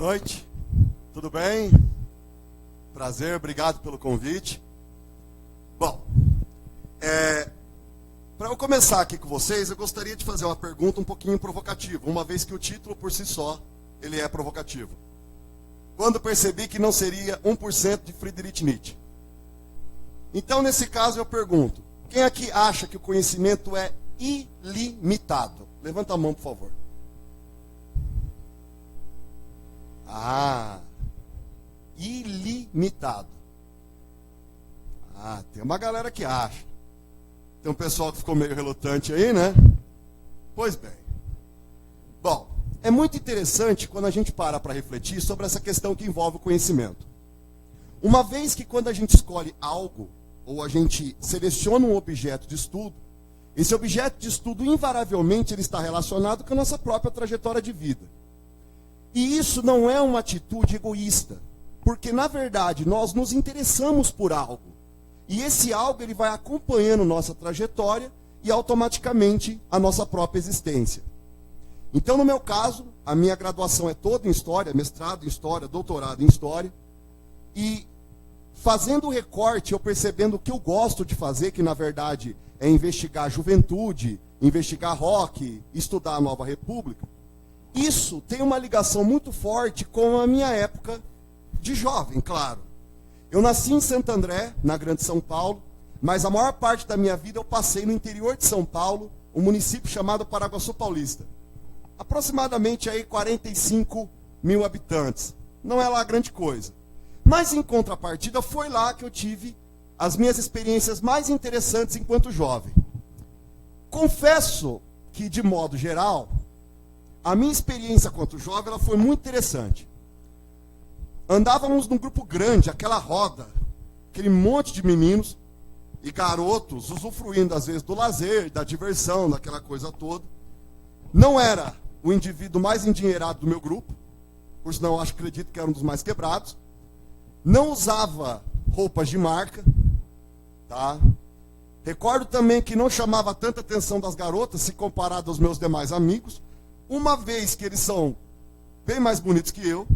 noite, tudo bem? Prazer, obrigado pelo convite. Bom, para eu começar aqui com vocês, eu gostaria de fazer uma pergunta um pouquinho provocativa, uma vez que o título por si só, ele é provocativo. Quando percebi que não seria 1% de Friedrich Nietzsche. Então, nesse caso, eu pergunto, quem aqui acha que o conhecimento é ilimitado? Levanta a mão, por favor. Ilimitado. Tem uma galera que acha. Tem um pessoal que ficou meio relutante aí, né? Pois bem. Bom, é muito interessante quando a gente para refletir sobre essa questão que envolve o conhecimento. Uma vez que quando a gente escolhe algo, ou a gente seleciona um objeto de estudo, esse objeto de estudo, invariavelmente, ele está relacionado com a nossa própria trajetória de vida. E isso não é uma atitude egoísta, porque, na verdade, nós nos interessamos por algo. E esse algo ele vai acompanhando nossa trajetória e, automaticamente, a nossa própria existência. Então, no meu caso, a minha graduação é toda em História, mestrado em História, doutorado em História. E, fazendo o recorte, eu percebendo o que eu gosto de fazer, que, na verdade, é investigar a juventude, investigar rock, estudar a Nova República. Isso tem uma ligação muito forte com a minha época de jovem, claro. Eu nasci em Santo André, na Grande São Paulo, mas a maior parte da minha vida eu passei no interior de São Paulo, um município chamado Paraguaçu Paulista. Aproximadamente aí 45 mil habitantes. Não é lá grande coisa. Mas, em contrapartida, foi lá que eu tive as minhas experiências mais interessantes enquanto jovem. Confesso que, de modo geral, a minha experiência enquanto jovem ela foi muito interessante. Andávamos num grupo grande, aquela roda, aquele monte de meninos e garotos usufruindo, às vezes, do lazer, da diversão, daquela coisa toda. Não era o indivíduo mais endinheirado do meu grupo, por sinal, acredito que era um dos mais quebrados. Não usava roupas de marca, tá? Recordo também que não chamava tanta atenção das garotas, se comparado aos meus demais amigos, uma vez que eles são bem mais bonitos que eu,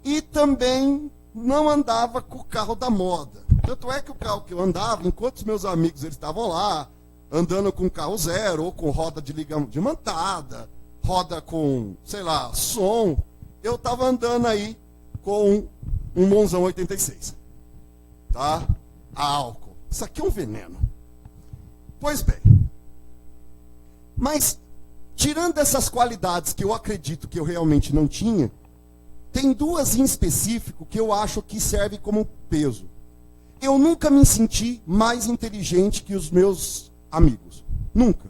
e também não andava com o carro da moda. Tanto é que o carro que eu andava, enquanto os meus amigos eles estavam lá, andando com carro zero, ou com roda de liga diamantada, roda com, sei lá, som, eu estava andando aí com um Monzão 86. Tá? A álcool. Isso aqui é um veneno. Pois bem. Mas, tirando essas qualidades que eu acredito que eu realmente não tinha, tem duas em específico que eu acho que servem como peso. Eu nunca me senti mais inteligente que os meus amigos. Nunca.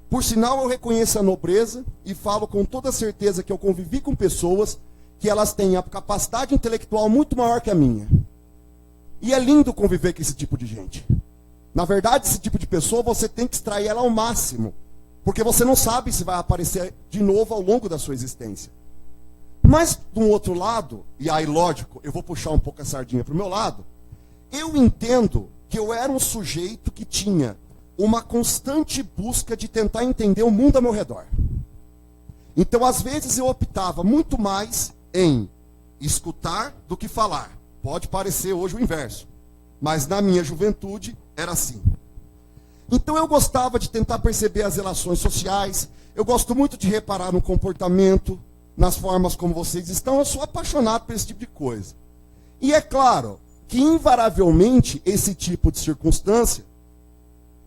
Por sinal, eu reconheço a nobreza e falo com toda certeza que eu convivi com pessoas que elas têm a capacidade intelectual muito maior que a minha. E é lindo conviver com esse tipo de gente. Na verdade, esse tipo de pessoa, você tem que extrair ela ao máximo. Porque você não sabe se vai aparecer de novo ao longo da sua existência. Mas, do outro lado, e aí, lógico, eu vou puxar um pouco a sardinha para o meu lado, eu entendo que eu era um sujeito que tinha uma constante busca de tentar entender o mundo ao meu redor. Então, às vezes, eu optava muito mais em escutar do que falar. Pode parecer hoje o inverso, mas na minha juventude era assim. Então, eu gostava de tentar perceber as relações sociais, eu gosto muito de reparar no comportamento, nas formas como vocês estão, eu sou apaixonado por esse tipo de coisa. E é claro que, invariavelmente, esse tipo de circunstância,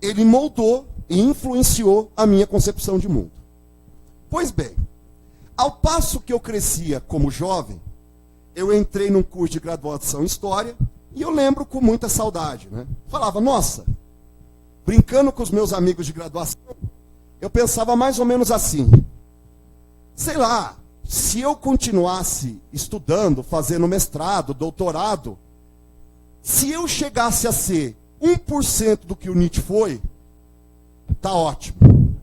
ele moldou e influenciou a minha concepção de mundo. Pois bem, ao passo que eu crescia como jovem, eu entrei num curso de graduação em História, e eu lembro com muita saudade, né? Falava, nossa, brincando com os meus amigos de graduação, eu pensava mais ou menos assim, sei lá, se eu continuasse estudando, fazendo mestrado, doutorado, se eu chegasse a ser 1% do que o Nietzsche foi, tá ótimo.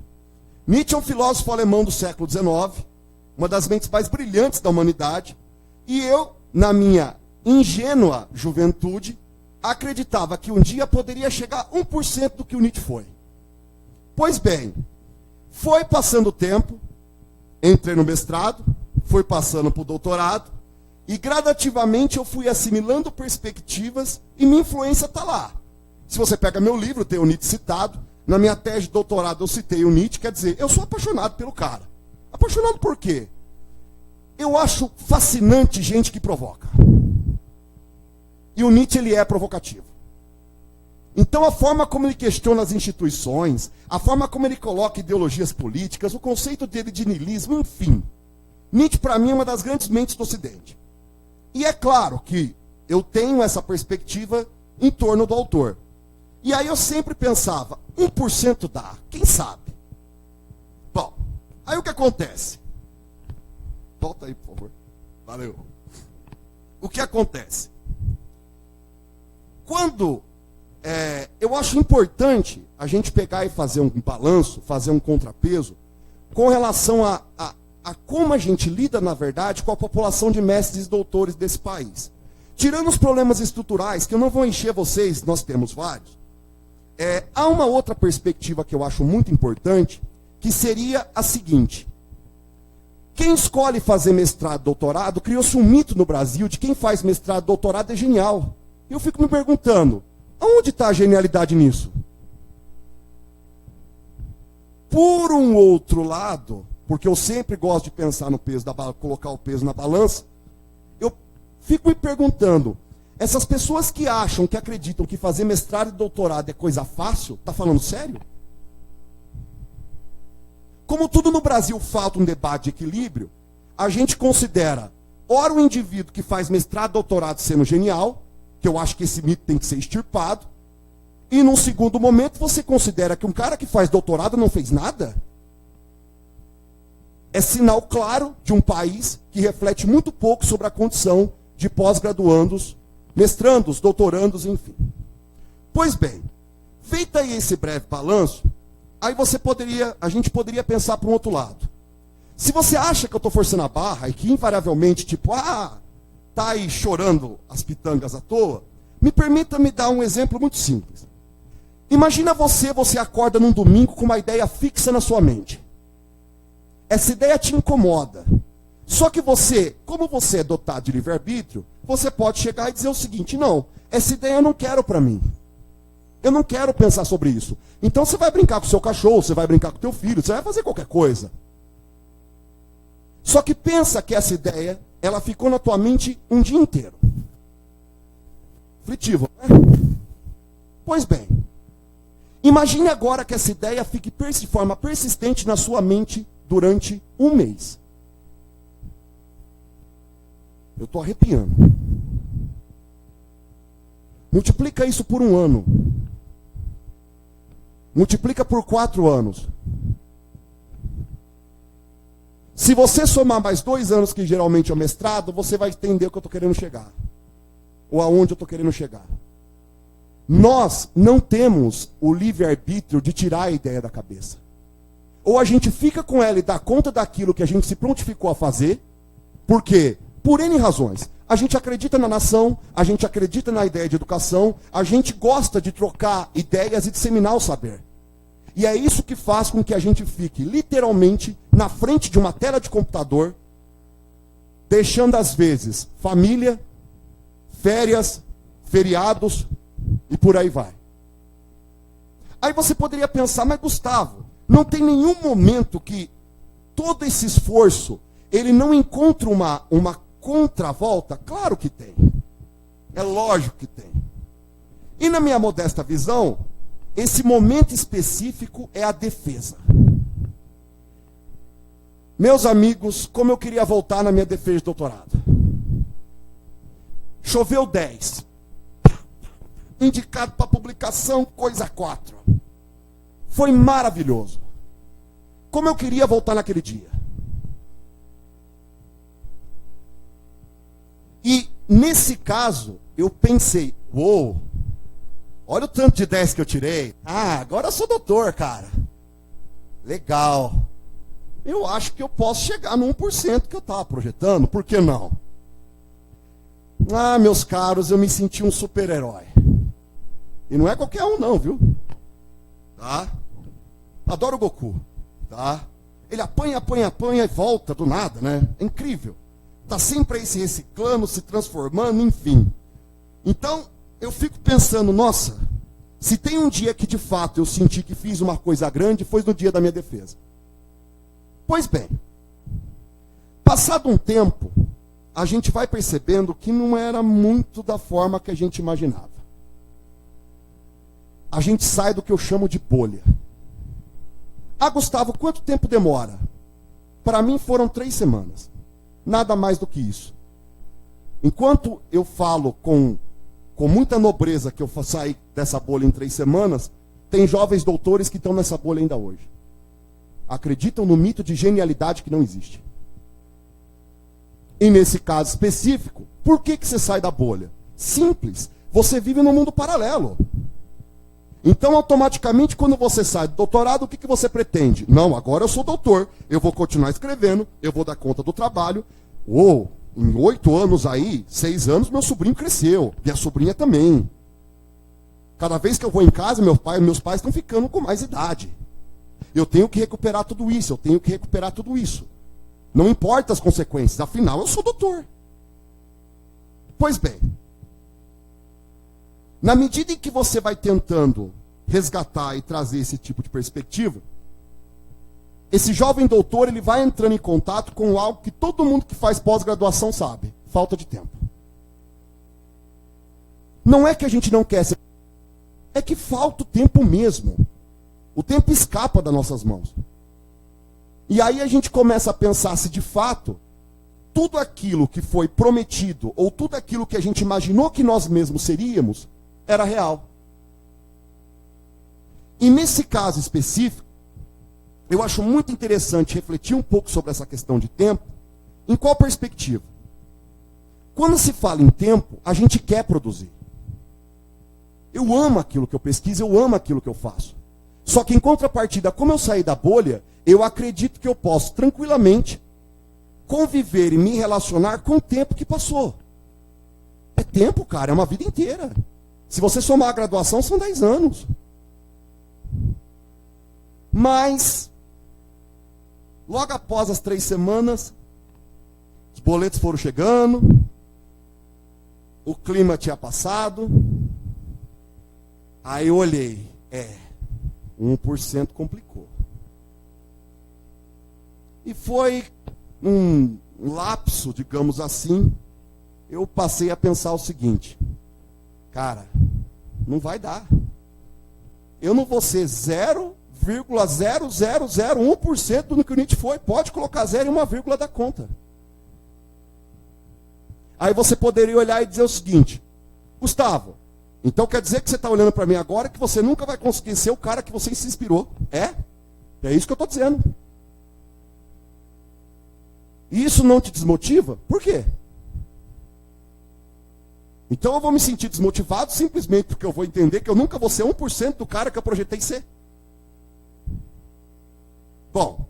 Nietzsche é um filósofo alemão do século XIX, uma das mentes mais brilhantes da humanidade, e eu, na minha ingênua juventude, acreditava que um dia poderia chegar a 1% do que o Nietzsche foi. Pois bem, foi passando o tempo, entrei no mestrado, foi passando para o doutorado, e gradativamente eu fui assimilando perspectivas e minha influência está lá. Se você pega meu livro, tem o Nietzsche citado, na minha tese de doutorado eu citei o Nietzsche, quer dizer, eu sou apaixonado pelo cara. Apaixonado por quê? Eu acho fascinante gente que provoca. E o Nietzsche, ele é provocativo. Então a forma como ele questiona as instituições, a forma como ele coloca ideologias políticas, o conceito dele de niilismo, enfim. Nietzsche, para mim, é uma das grandes mentes do Ocidente. E é claro que eu tenho essa perspectiva em torno do autor. E aí eu sempre pensava, 1% dá, quem sabe? Bom, aí o que acontece? Volta aí, por favor. Valeu. O que acontece? Quando eu acho importante a gente pegar e fazer um balanço, fazer um contrapeso, com relação a como a gente lida, na verdade, com a população de mestres e doutores desse país. Tirando os problemas estruturais, que eu não vou encher vocês, nós temos vários, há uma outra perspectiva que eu acho muito importante, que seria a seguinte. Quem escolhe fazer mestrado, doutorado, criou-se um mito no Brasil de quem faz mestrado, doutorado é genial. E eu fico me perguntando, aonde está a genialidade nisso? Por um outro lado, porque eu sempre gosto de pensar no peso da balança, colocar o peso na balança, eu fico me perguntando, essas pessoas que acham, que acreditam que fazer mestrado e doutorado é coisa fácil, está falando sério? Como tudo no Brasil falta um debate de equilíbrio, a gente considera, ora o indivíduo que faz mestrado e doutorado sendo genial, que eu acho que esse mito tem que ser extirpado, e num segundo momento você considera que um cara que faz doutorado não fez nada? É sinal claro de um país que reflete muito pouco sobre a condição de pós-graduandos, mestrandos, doutorandos, enfim. Pois bem, feito aí esse breve balanço, aí a gente poderia pensar para um outro lado. Se você acha que eu estou forçando a barra e que invariavelmente, tá aí chorando as pitangas à toa, me permita me dar um exemplo muito simples. Imagina você acorda num domingo com uma ideia fixa na sua mente. Essa ideia te incomoda. Só que você, como você é dotado de livre-arbítrio, você pode chegar e dizer o seguinte, não, essa ideia eu não quero para mim. Eu não quero pensar sobre isso. Então você vai brincar com o seu cachorro, você vai brincar com o teu filho, você vai fazer qualquer coisa. Só que pensa que essa ideia, ela ficou na tua mente um dia inteiro. Aflitivo, né? Pois bem, imagine agora que essa ideia fique de forma persistente na sua mente durante um mês. Eu estou arrepiando. Multiplica isso por um ano. Multiplica por 4 anos. Se você somar mais 2 anos, que geralmente é o mestrado, você vai entender o que eu estou querendo chegar. Ou aonde eu estou querendo chegar. Nós não temos o livre-arbítrio de tirar a ideia da cabeça. Ou a gente fica com ela e dá conta daquilo que a gente se prontificou a fazer. Por quê? Por N razões. A gente acredita na nação, a gente acredita na ideia de educação, a gente gosta de trocar ideias e disseminar o saber. E é isso que faz com que a gente fique literalmente na frente de uma tela de computador, deixando às vezes família, férias, feriados e por aí vai. Aí você poderia pensar, mas Gustavo, não tem nenhum momento que todo esse esforço, ele não encontra uma contravolta? Claro que tem. É lógico que tem. E na minha modesta visão, esse momento específico é a defesa. Meus amigos, como eu queria voltar na minha defesa de doutorado. Choveu 10. Indicado para publicação, coisa 4. Foi maravilhoso. Como eu queria voltar naquele dia. E nesse caso, eu pensei, uou, olha o tanto de 10 que eu tirei. Ah, agora eu sou doutor, cara. Legal. Eu acho que eu posso chegar no 1% que eu estava projetando, por que não? Ah, meus caros, eu me senti um super-herói. E não é qualquer um não, viu? Tá? Adoro o Goku, tá? Ele apanha, apanha, apanha e volta do nada, né? É incrível. Está sempre aí se reciclando, se transformando, enfim. Então, eu fico pensando, nossa, se tem um dia que de fato eu senti que fiz uma coisa grande, foi no dia da minha defesa. Pois bem, passado um tempo, a gente vai percebendo que não era muito da forma que a gente imaginava. A gente sai do que eu chamo de bolha. Ah, Gustavo, quanto tempo demora? Para mim foram 3 semanas. Nada mais do que isso. Enquanto eu falo com muita nobreza que eu saí dessa bolha em 3 semanas, tem jovens doutores que estão nessa bolha ainda hoje. Acreditam no mito de genialidade que não existe. E nesse caso específico, por que você sai da bolha? Simples. Você vive num mundo paralelo. Então, automaticamente, quando você sai do doutorado, o que você pretende? Não, agora eu sou doutor, eu vou continuar escrevendo, eu vou dar conta do trabalho. Em 8 anos aí, 6 anos, meu sobrinho cresceu, minha sobrinha também. Cada vez que eu vou em casa, meus pais estão ficando com mais idade. Eu tenho que recuperar tudo isso, Não importa as consequências, afinal, eu sou doutor. Pois bem, na medida em que você vai tentando resgatar e trazer esse tipo de perspectiva, esse jovem doutor ele vai entrando em contato com algo que todo mundo que faz pós-graduação sabe: falta de tempo. Não é que a gente não quer ser, é que falta o tempo mesmo. O tempo escapa das nossas mãos. E aí a gente começa a pensar se de fato tudo aquilo que foi prometido ou tudo aquilo que a gente imaginou que nós mesmos seríamos era real. E nesse caso específico, eu acho muito interessante refletir um pouco sobre essa questão de tempo. Em qual perspectiva? Quando se fala em tempo, a gente quer produzir. Eu amo aquilo que eu pesquiso, eu amo aquilo que eu faço. Só que em contrapartida, como eu saí da bolha, eu acredito que eu posso tranquilamente conviver e me relacionar com o tempo que passou. É tempo, cara, é uma vida inteira. Se você somar a graduação, são 10 anos. Mas, logo após as 3 semanas, os boletos foram chegando, o clima tinha passado, aí eu olhei, 1% complicou. E foi um lapso, digamos assim, eu passei a pensar o seguinte: cara, não vai dar. Eu não vou ser 0,0001% do que o NIT foi. Pode colocar 0 e 1 vírgula da conta. Aí você poderia olhar e dizer o seguinte: Gustavo, então quer dizer que você está olhando para mim agora que você nunca vai conseguir ser o cara que você se inspirou. É isso que eu estou dizendo. E isso não te desmotiva? Por quê? Então eu vou me sentir desmotivado simplesmente porque eu vou entender que eu nunca vou ser 1% do cara que eu projetei ser. Bom,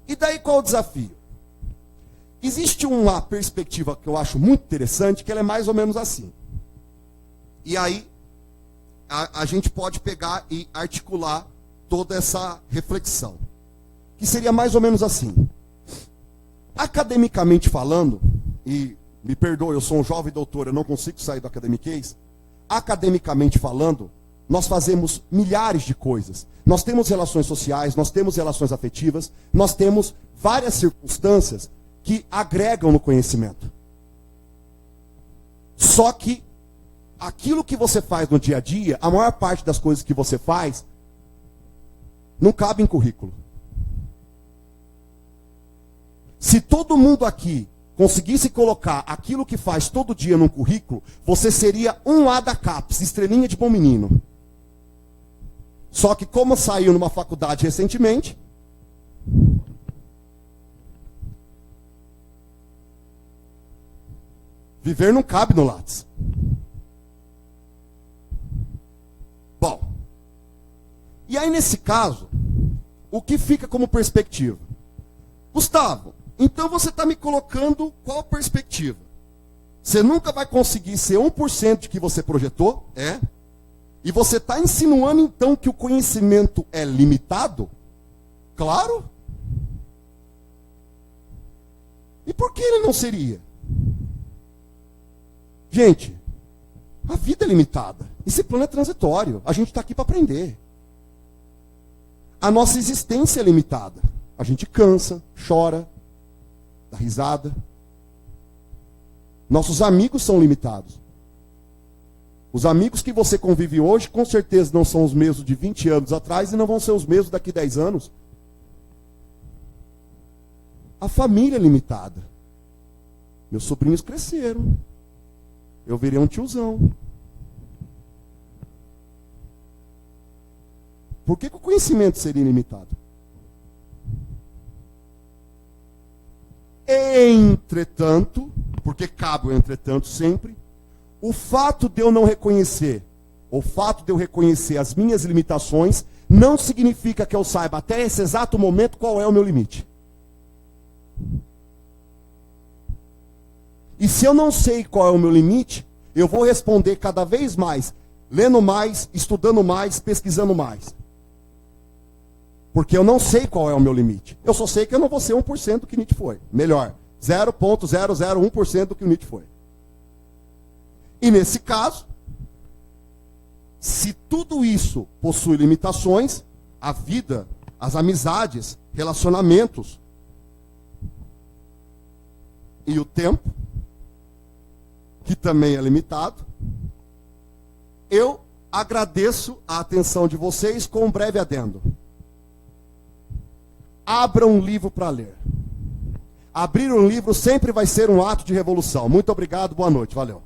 e daí qual o desafio? Existe uma perspectiva que eu acho muito interessante, que ela é mais ou menos assim. E aí a gente pode pegar e articular toda essa reflexão. Que seria mais ou menos assim. Academicamente falando, e me perdoe, eu sou um jovem doutor, eu não consigo sair do academiquez. Academicamente falando, nós fazemos milhares de coisas. Nós temos relações sociais, nós temos relações afetivas, nós temos várias circunstâncias que agregam no conhecimento. Só que aquilo que você faz no dia a dia, a maior parte das coisas que você faz, não cabe em currículo. Se todo mundo aqui conseguisse colocar aquilo que faz todo dia num currículo, você seria um A da CAPES, estrelinha de bom menino. Só que como saiu numa faculdade recentemente, viver não cabe no Lattes. Bom, e aí nesse caso, o que fica como perspectiva? Gustavo, então você está me colocando qual perspectiva? Você nunca vai conseguir ser 1% de que você projetou? E você está insinuando então que o conhecimento é limitado? Claro. E por que ele não seria? Gente, a vida é limitada. Esse plano é transitório. A gente está aqui para aprender. A nossa existência é limitada. A gente cansa, chora, dá risada. Nossos amigos são limitados. Os amigos que você convive hoje, com certeza não são os mesmos de 20 anos atrás e não vão ser os mesmos daqui a 10 anos. A família é limitada. Meus sobrinhos cresceram. Eu virei um tiozão. Por que o conhecimento seria ilimitado? Entretanto, porque cabe o entretanto sempre, o fato de eu não reconhecer, o fato de eu reconhecer as minhas limitações, não significa que eu saiba até esse exato momento qual é o meu limite. E se eu não sei qual é o meu limite, eu vou responder cada vez mais, lendo mais, estudando mais, pesquisando mais. Porque eu não sei qual é o meu limite. Eu só sei que eu não vou ser 1% do que Nietzsche foi. Melhor, 0,001% do que o Nietzsche foi. E nesse caso, se tudo isso possui limitações, a vida, as amizades, relacionamentos e o tempo, que também é limitado, eu agradeço a atenção de vocês com um breve adendo. Abra um livro para ler. Abrir um livro sempre vai ser um ato de revolução. Muito obrigado, boa noite, valeu.